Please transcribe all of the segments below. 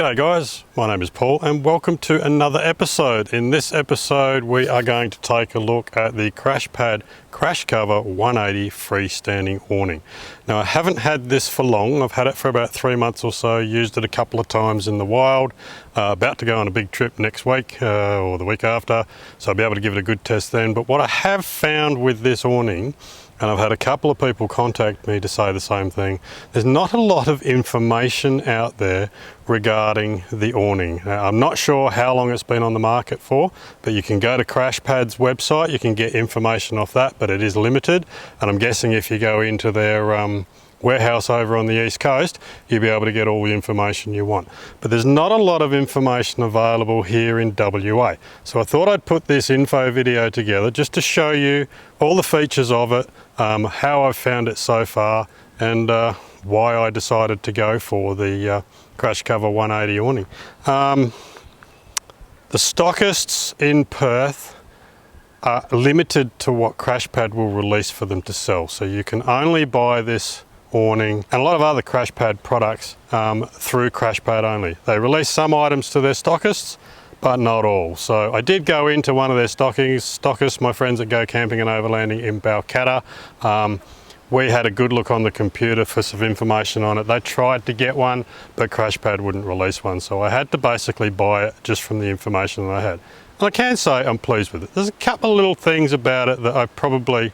G'day guys, my name is Paul and welcome to another episode. In this episode we are going to take a look at the Crashpad Crash Cover 180 freestanding awning. Now I haven't had this for long, I've had it for about 3 months or so, used it a couple of times in the wild, about to go on a big trip next week or the week after, so I'll be able to give it a good test then. But what I have found with this awning, and I've had a couple of people contact me to say the same thing, there's not a lot of information out there regarding the awning. Now, I'm not sure how long it's been on the market for, but you can go to Crashpad's website, you can get information off that, but it is limited. And I'm guessing if you go into their warehouse over on the East Coast, you'll be able to get all the information you want. But there's not a lot of information available here in WA. So I thought I'd put this info video together just to show you all the features of it, how I've found it so far, and why I decided to go for the Crash Cover 180 awning. The stockists in Perth are limited to what Crashpad will release for them to sell. So you can only buy this awning and a lot of other Crashpad products through Crashpad only. They release some items to their stockists, but not all. So I did go into one of their stockists, my friends that go camping and overlanding in Balcatta. We had a good look on the computer for some information on it. They tried to get one, but Crashpad wouldn't release one. So I had to basically buy it just from the information that I had. And I can say I'm pleased with it. There's a couple of little things about it that I probably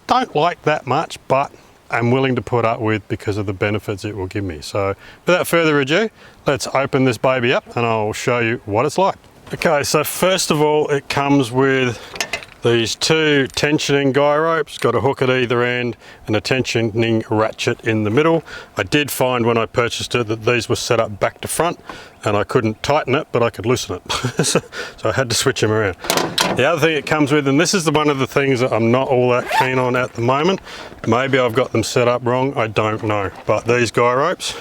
don't like that much, but I'm willing to put up with because of the benefits it will give me. So without further ado, let's open this baby up and I'll show you what it's like. Okay, so first of all, it comes with these two tensioning guy ropes, got a hook at either end and a tensioning ratchet in the middle. I did find when I purchased it that these were set up back to front and I couldn't tighten it, but I could loosen it. So I had to switch them around. The other thing it comes with, and this is one of the things that I'm not all that keen on at the moment, maybe I've got them set up wrong, I don't know, but these guy ropes,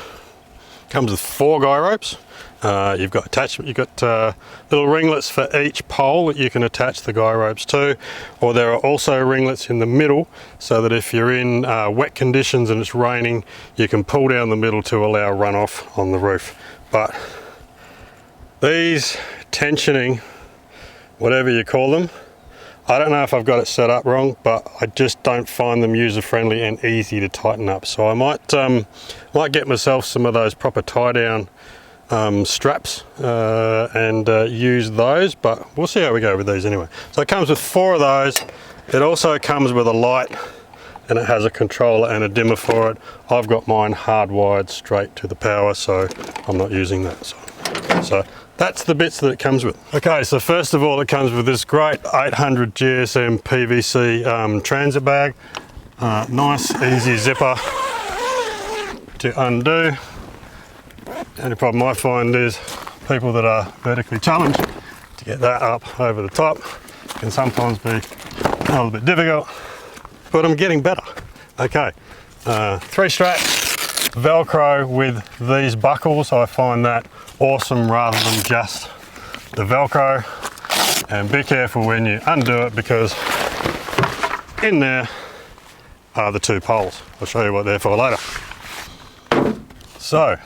comes with 4 guy ropes. You've got attachment, you've got little ringlets for each pole that you can attach the guy ropes to, or there are also ringlets in the middle so that if you're in wet conditions and it's raining, you can pull down the middle to allow runoff on the roof. But these tensioning, whatever you call them, I don't know if I've got it set up wrong, but I just don't find them user-friendly and easy to tighten up. So I might get myself some of those proper tie-down straps and use those, but we'll see how we go with these anyway. So it comes with 4 of those. It also comes with a light and it has a controller and a dimmer for it. I've got mine hardwired straight to the power, so I'm not using that. So that's the bits that it comes with. Okay, so first of all, it comes with this great 800 GSM PVC transit bag. Nice, easy zipper to undo. The only problem I find is people that are vertically challenged, to get that up over the top can sometimes be a little bit difficult, but I'm getting better. Okay, 3 straps, Velcro with these buckles. I find that awesome rather than just the Velcro. And be careful when you undo it because in there are the 2 poles. I'll show you what they're for later. So,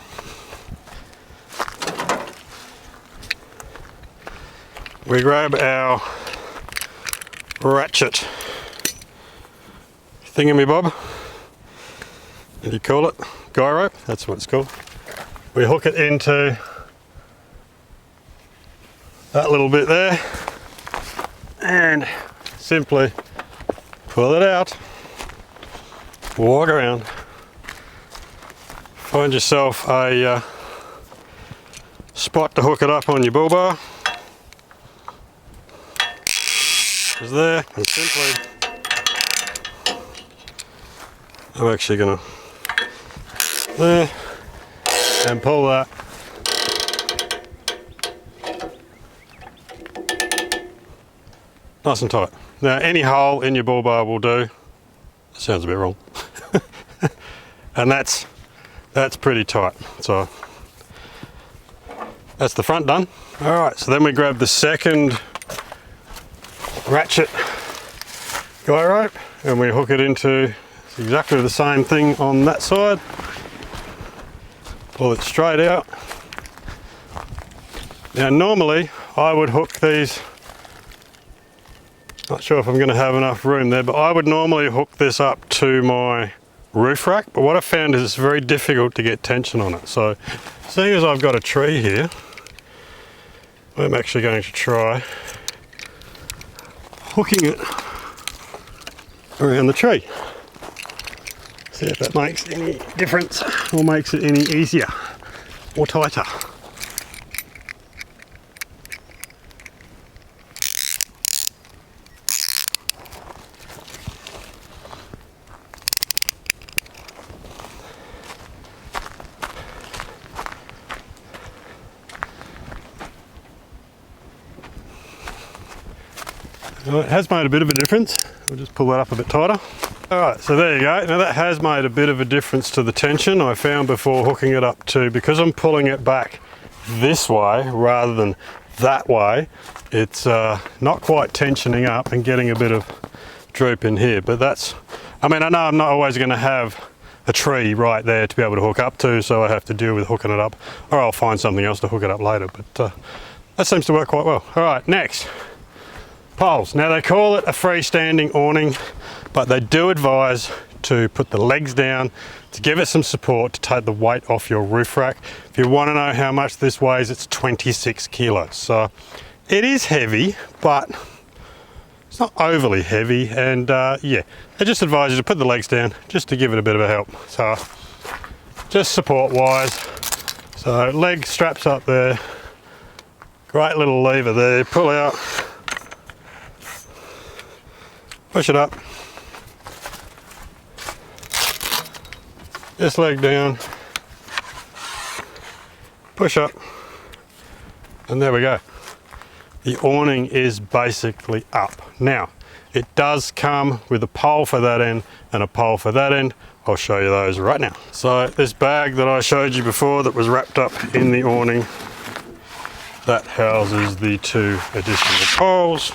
we grab our ratchet thingamabob, what do you call it? Guy rope, that's what it's called. We hook it into that little bit there and simply pull it out, walk around, find yourself a spot to hook it up on your bull bar. Is there, and simply I'm actually gonna there and pull that nice and tight. Now any hole in your bull bar will do. That sounds a bit wrong. And that's pretty tight. So that's the front done. All right, so then we grab the second ratchet guy rope and we hook it into exactly the same thing on that side. pull it straight out. Now normally I would hook these, not sure if I'm going to have enough room there, but I would normally hook this up to my roof rack, but what I found is it's very difficult to get tension on it. So seeing as I've got a tree here, I'm actually going to try hooking it around the tree. See if that makes any difference or makes it any easier or tighter. It has made a bit of a difference. We'll just pull that up a bit tighter. Alright, so there you go. Now that has made a bit of a difference to the tension. I found before hooking it up to, because I'm pulling it back this way rather than that way, it's not quite tensioning up and getting a bit of droop in here. But that's, I mean, I know I'm not always going to have a tree right there to be able to hook up to, so I have to deal with hooking it up, or I'll find something else to hook it up later. But that seems to work quite well. Alright, next. Poles. Now they call it a freestanding awning, but they do advise to put the legs down to give it some support to take the weight off your roof rack. If you want to know how much this weighs, it's 26 kilos. So it is heavy, but it's not overly heavy. And yeah, they just advise you to put the legs down just to give it a bit of a help. So just support wise. So leg straps up there. Great little lever there. Pull out. Push it up, this leg down, push up, and there we go. The awning is basically up. Now, it does come with a pole for that end and a pole for that end. I'll show you those right now. So this bag that I showed you before that was wrapped up in the awning, that houses the two additional poles.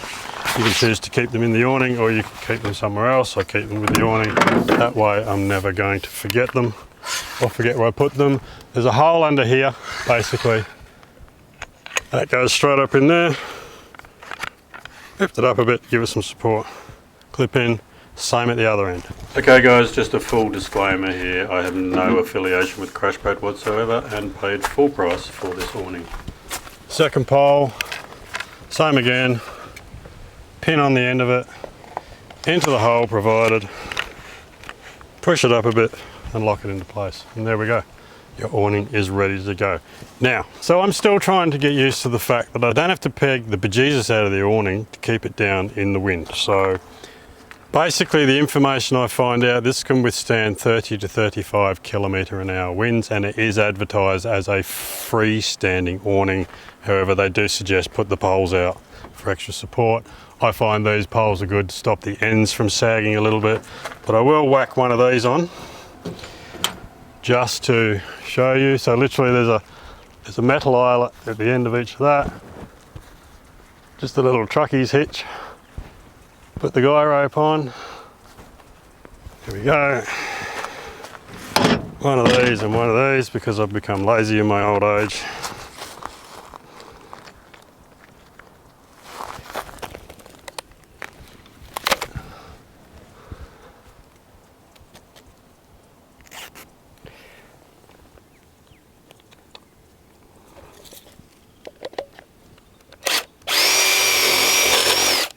You can choose to keep them in the awning or you can keep them somewhere else. I keep them with the awning. That way I'm never going to forget them or forget where I put them. There's a hole under here, basically. That goes straight up in there. Lift it up a bit, give it some support. Clip in, same at the other end. Okay guys, just a full disclaimer here. I have no affiliation with Crashpad whatsoever and paid full price for this awning. Second pole, same again. Pin on the end of it, into the hole provided, push it up a bit and lock it into place. And there we go. Your awning is ready to go. Now, so I'm still trying to get used to the fact that I don't have to peg the bejesus out of the awning to keep it down in the wind. So basically the information I find out, this can withstand 30 to 35 km/h winds, and it is advertised as a freestanding awning. However, they do suggest put the poles out for extra support. I find these poles are good to stop the ends from sagging a little bit, but I will whack one of these on just to show you. So literally there's a metal eyelet at the end of each of that, just a little truckie's hitch. Put the guy rope on, here we go. One of these and one of these because I've become lazy in my old age.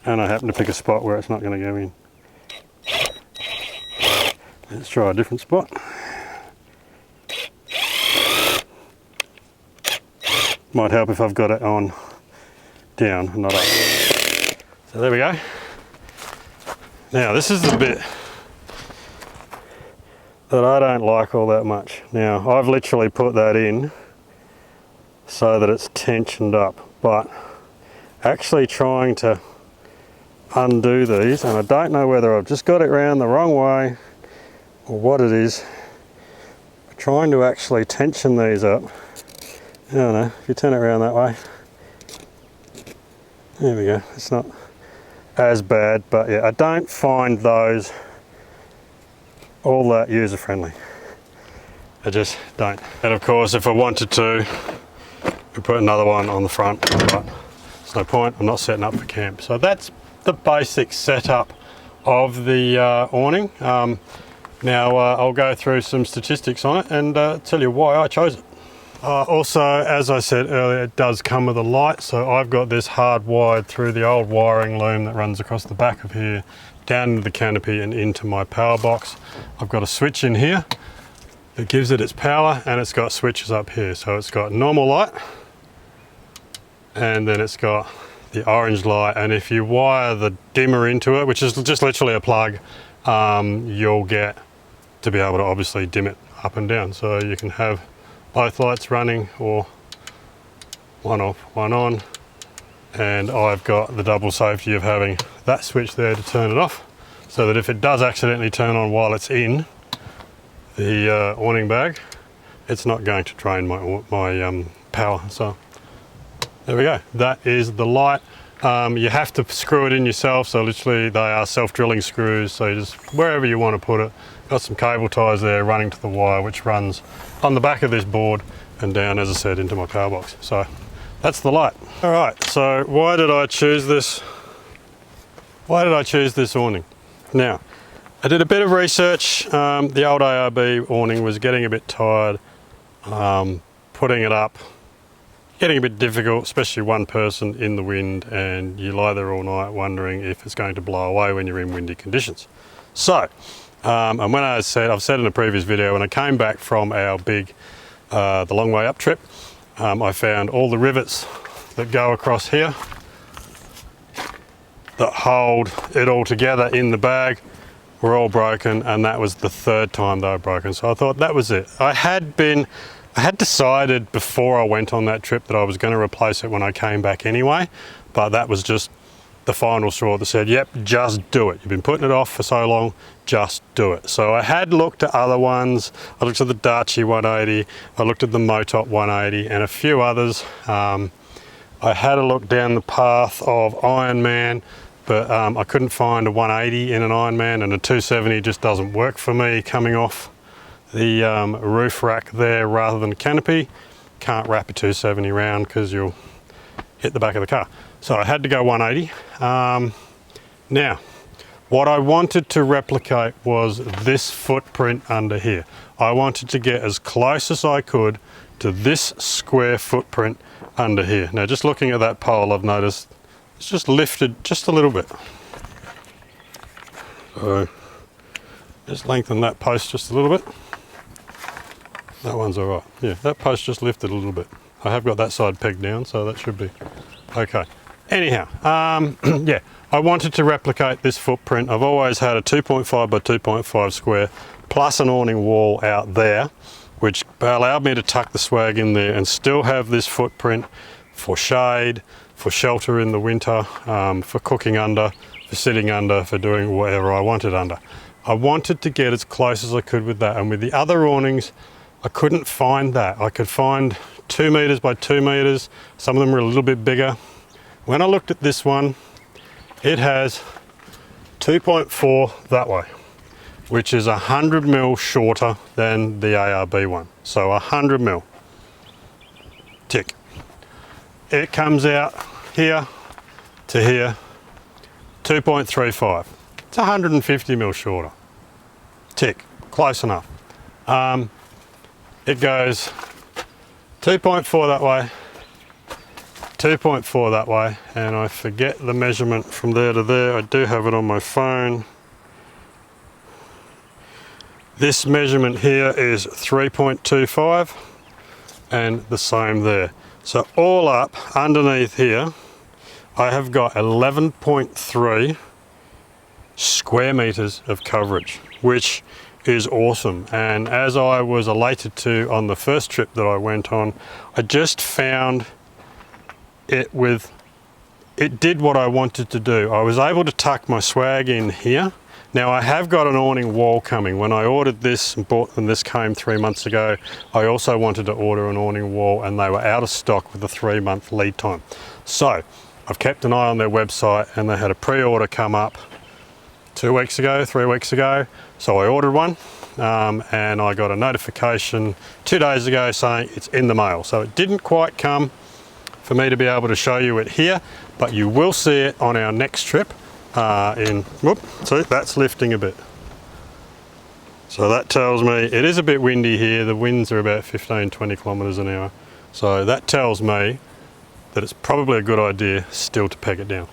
And I happen to pick a spot where it's not going to go in. Let's try a different spot. Might help if I've got it on down and not up. So there we go. Now this is the bit that I don't like all that much. Now I've literally put that in so that it's tensioned up, but actually trying to undo these, and I don't know whether I've just got it round the wrong way or what it is. I'm trying to actually tension these up. I don't know, if you turn it around that way, there we go. It's not as bad, but yeah, I don't find those all that user friendly. I just don't. And of course, if I wanted to, we put another one on the front, but there's no point. I'm not setting up for camp. So that's the basic setup of the awning. Now I'll go through some statistics on it and tell you why I chose it. Also, as I said earlier, it does come with a light. So I've got this hardwired through the old wiring loom that runs across the back of here, down into the canopy and into my power box. I've got a switch in here that gives it its power, and it's got switches up here. So it's got normal light, and then it's got the orange light. And if you wire the dimmer into it, which is just literally a plug, you'll get to be able to obviously dim it up and down. So you can have both lights running, or one off, one on. And I've got the double safety of having that switch there to turn it off, so that if it does accidentally turn on while it's in the awning bag, it's not going to drain my power. So there we go, that is the light. You have to screw it in yourself, so literally they are self-drilling screws, so just wherever you want to put it. Got some cable ties there running to the wire, which runs on the back of this board and down, as I said, into my power box. So that's the light. All right, so why did I choose this? Why did I choose this awning? Now, I did a bit of research. The old ARB awning was getting a bit tired, putting it up, getting a bit difficult, especially one person in the wind, and you lie there all night wondering if it's going to blow away when you're in windy conditions. So, and when I've said in a previous video, when I came back from our big, the long way up trip, I found all the rivets that go across here that hold it all together in the bag were all broken, and that was the third time they were broken. So I thought that was it. I had decided before I went on that trip that I was going to replace it when I came back anyway, but that was just the final straw that said, yep, just do it. You've been putting it off for so long, just do it. So I had looked at other ones. I looked at the Darchi 180, I looked at the Motop 180 and a few others. I had a look down the path of Ironman, but I couldn't find a 180 in an Ironman, and a 270 just doesn't work for me coming off the roof rack there rather than canopy. Can't wrap a 270 round because you'll hit the back of the car. So I had to go 180. Now, what I wanted to replicate was this footprint under here. I wanted to get as close as I could to this square footprint under here. Now, just looking at that pole, I've noticed it's just lifted just a little bit. So just lengthen that post just a little bit. That one's all right. Yeah, that post just lifted a little bit. I have got that side pegged down, so that should be okay. Anyhow, yeah, I wanted to replicate this footprint. I've always had a 2.5 by 2.5 square plus an awning wall out there, which allowed me to tuck the swag in there and still have this footprint for shade, for shelter in the winter, for cooking under, for sitting under, for doing whatever I wanted under. I wanted to get as close as I could with that, and with the other awnings, I couldn't find that. I could find 2 meters by 2 meters. Some of them were a little bit bigger. When I looked at this one, it has 2.4 that way, which is 100 mil shorter than the ARB one. So 100 mil. Tick. It comes out here to here, 2.35. It's 150 mil shorter. Tick. Close enough. It goes 2.4 that way, 2.4 that way, and I forget the measurement from there to there. I do have it on my phone. This measurement here is 3.25 and the same there. So all up underneath here, I have got 11.3 square meters of coverage, which is awesome. And as I was elated to on the first trip that I went on, I just found it did what I wanted to do. I was able to tuck my swag in here. Now I have got an awning wall coming. When I ordered this and this came 3 months ago, I also wanted to order an awning wall, and they were out of stock with a 3-month lead time. So I've kept an eye on their website, and they had a pre-order come up 2 weeks ago, 3 weeks ago. So I ordered one. and I got a notification 2 days ago saying it's in the mail. So it didn't quite come for me to be able to show you it here, but you will see it on our next trip see, that's lifting a bit. So that tells me it is a bit windy here. The winds are about 15-20 kilometers an hour. So that tells me that it's probably a good idea still to peg it down.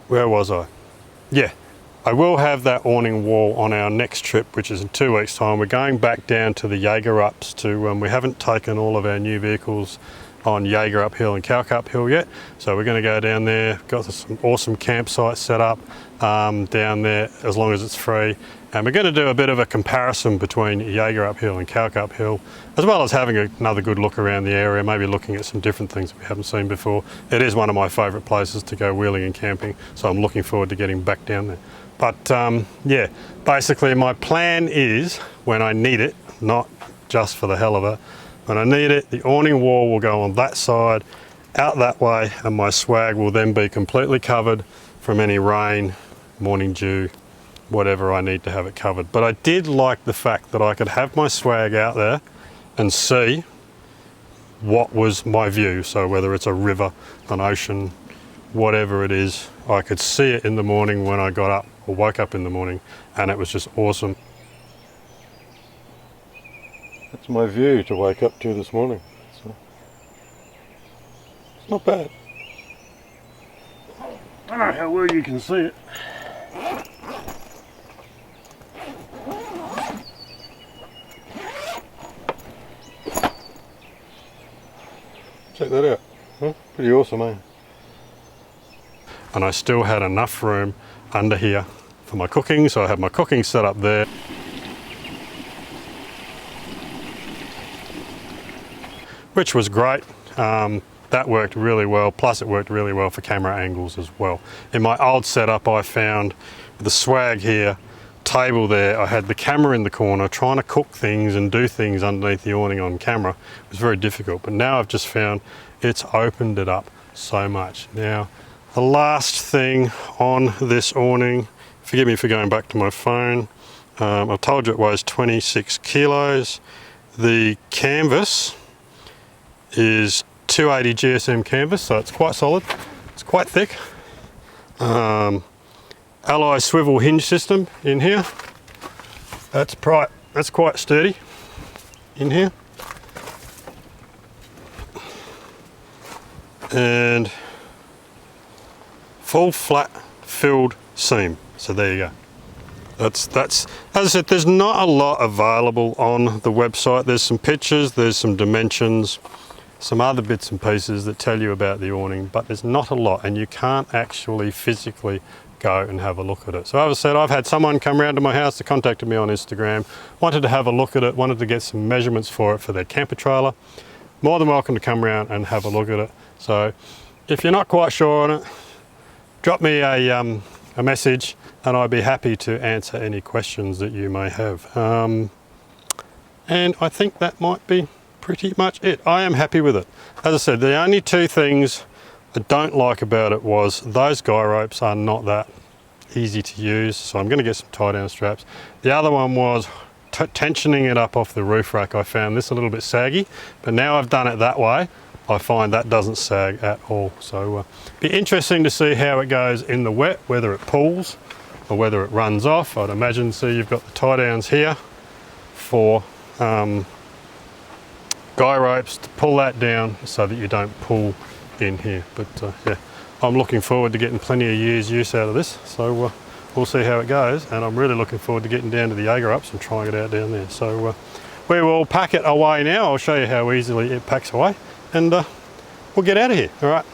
Where was I? Yeah, I will have that awning wall on our next trip, which is in 2 weeks' time. We're going back down to the Jaeger ups to, we haven't taken all of our new vehicles on Jaeger uphill and Calc uphill yet. So we're going to go down there, got some awesome campsites set up down there as long as it's free. And we're going to do a bit of a comparison between Jaeger uphill and Calc uphill, as well as having another good look around the area, maybe looking at some different things we haven't seen before. It is one of my favourite places to go wheeling and camping, so I'm looking forward to getting back down there. But yeah, basically my plan is, when I need it, not just for the hell of it, when I need it, the awning wall will go on that side, out that way, and my swag will then be completely covered from any rain, morning dew, whatever I need to have it covered. But I did like the fact that I could have my swag out there and see what was my view. So whether it's a river, an ocean, whatever it is, I could see it in the morning when I got up or woke up in the morning, and it was just awesome. That's my view to wake up to this morning. So it's not bad. I don't know how well you can see it. Check that out. Huh? Pretty awesome, eh? And I still had enough room under here for my cooking, so I had my cooking set up there. Which was great. That worked really well, plus it worked really well for camera angles as well. In my old setup, I found the swag here, table there, I had the camera in the corner trying to cook things and do things underneath the awning on camera. It was very difficult, but now I've just found it's opened it up so much. Now, the last thing on this awning, forgive me for going back to my phone, I've told you it weighs 26 kilos. The canvas is 280 GSM canvas, so it's quite solid, it's quite thick. Alloy swivel hinge system in here, that's quite sturdy in here. And full flat filled seam, so there you go. That's as I said, there's not a lot available on the website. There's some pictures, there's some dimensions, some other bits and pieces that tell you about the awning, but there's not a lot, and you can't actually physically go and have a look at it. So as I said, I've had someone come round to my house, they contacted me on Instagram, wanted to have a look at it, wanted to get some measurements for it for their camper trailer. More than welcome to come around and have a look at it. So if you're not quite sure on it, drop me a message and I'd be happy to answer any questions that you may have. And I think that might be pretty much it. I am happy with it. As I said, the only two things I don't like about it was those guy ropes are not that easy to use, so I'm going to get some tie down straps. The other one was tensioning it up off the roof rack. I found this a little bit saggy, but now I've done it that way, I find that doesn't sag at all. So be interesting to see how it goes in the wet, whether it pulls or whether it runs off. I'd imagine, so you've got the tie downs here for guy ropes to pull that down so that you don't pull in here. But yeah, I'm looking forward to getting plenty of years use out of this, so we'll see how it goes, and I'm really looking forward to getting down to the Jaeger ups and trying it out down there. So we will pack it away now. I'll show you how easily it packs away, and we'll get out of here. All right.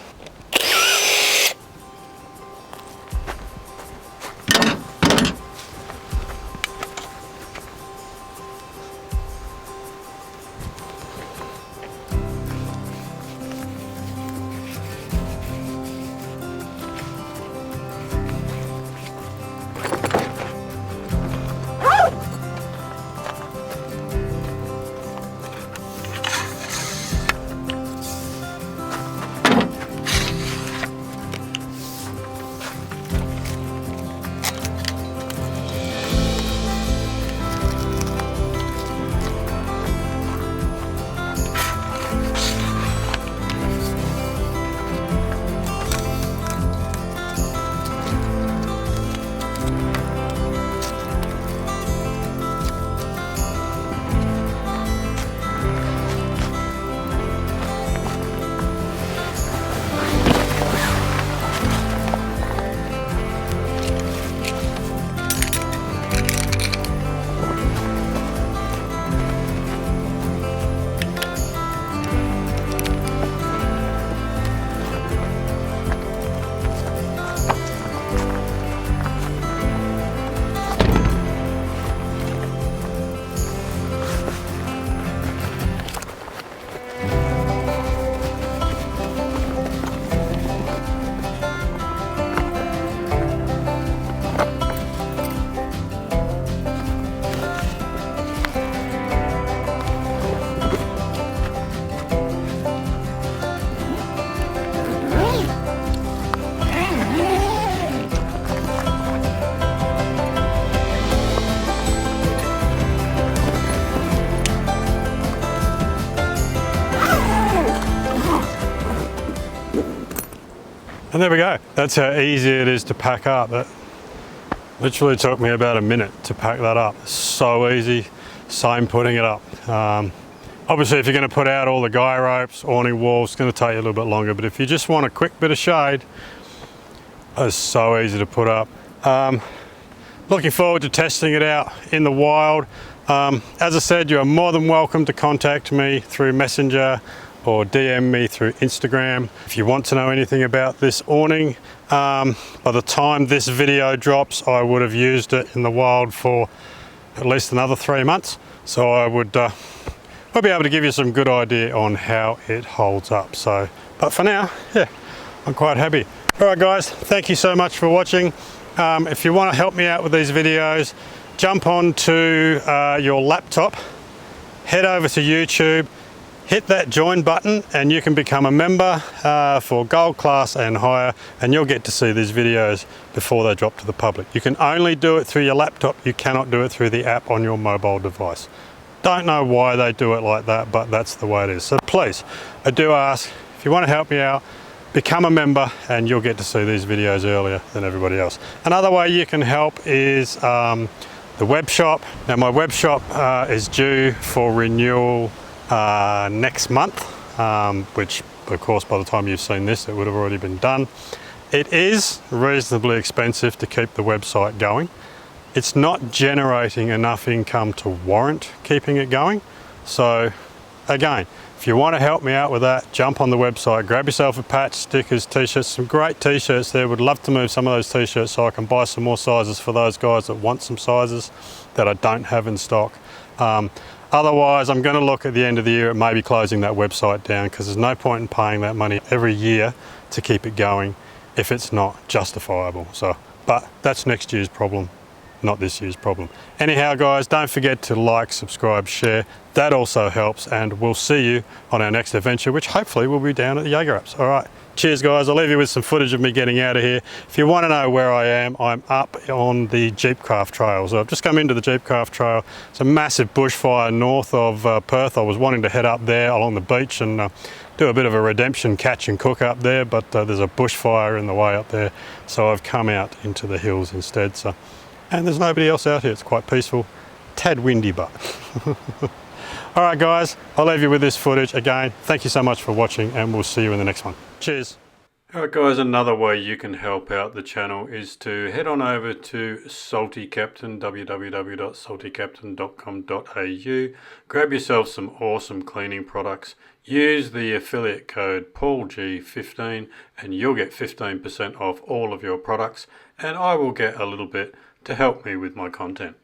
And there we go. That's how easy it is to pack up. That literally took me about a minute to pack that up. So easy, same putting it up. Obviously, if you're going to put out all the guy ropes, awning walls, it's going to take you a little bit longer. But if you just want a quick bit of shade, it's so easy to put up. Looking forward to testing it out in the wild. As I said, you are more than welcome to contact me through Messenger or DM me through Instagram. If you want to know anything about this awning, by the time this video drops, I would have used it in the wild for at least another 3 months. So I would I'll be able to give you some good idea on how it holds up. So, but for now, yeah, I'm quite happy. All right, guys, thank you so much for watching. If you want to help me out with these videos, jump onto your laptop, head over to YouTube, hit that join button, and you can become a member for gold class and higher, and you'll get to see these videos before they drop to the public. You can only do it through your laptop. You cannot do it through the app on your mobile device. Don't know why they do it like that, but that's the way it is. So please, I do ask, if you want to help me out, become a member and you'll get to see these videos earlier than everybody else. Another way you can help is the web shop. Now my web shop is due for renewal next month, which of course by the time you've seen this it would have already been done. It is reasonably expensive to keep the website going. It's not generating enough income to warrant keeping it going. So again, if you want to help me out with that, jump on the website, grab yourself a patch, stickers, t-shirts, some great t-shirts there. Would love to move some of those t-shirts so I can buy some more sizes for those guys that want some sizes that I don't have in stock. Otherwise, I'm going to look at the end of the year at maybe closing that website down, because there's no point in paying that money every year to keep it going if it's not justifiable. So, but that's next year's problem, not this year's problem. Anyhow, guys, don't forget to like, subscribe, share. That also helps, and we'll see you on our next adventure, which hopefully will be down at the Jaeger Ups. All right, cheers, guys. I'll leave you with some footage of me getting out of here. If you want to know where I am, I'm up on the Jeepcraft Trail. So I've just come into the Jeepcraft Trail. It's a massive bushfire north of Perth. I was wanting to head up there along the beach and do a bit of a redemption catch and cook up there, but there's a bushfire in the way up there. So I've come out into the hills instead. So. And there's nobody else out here. It's quite peaceful. Tad windy, but. All right, guys, I'll leave you with this footage. Again, thank you so much for watching, and we'll see you in the next one. Cheers. All right, guys, another way you can help out the channel is to head on over to Salty Captain, www.saltycaptain.com.au. Grab yourself some awesome cleaning products. Use the affiliate code PaulG15 and you'll get 15% off all of your products, and I will get a little bit to help me with my content.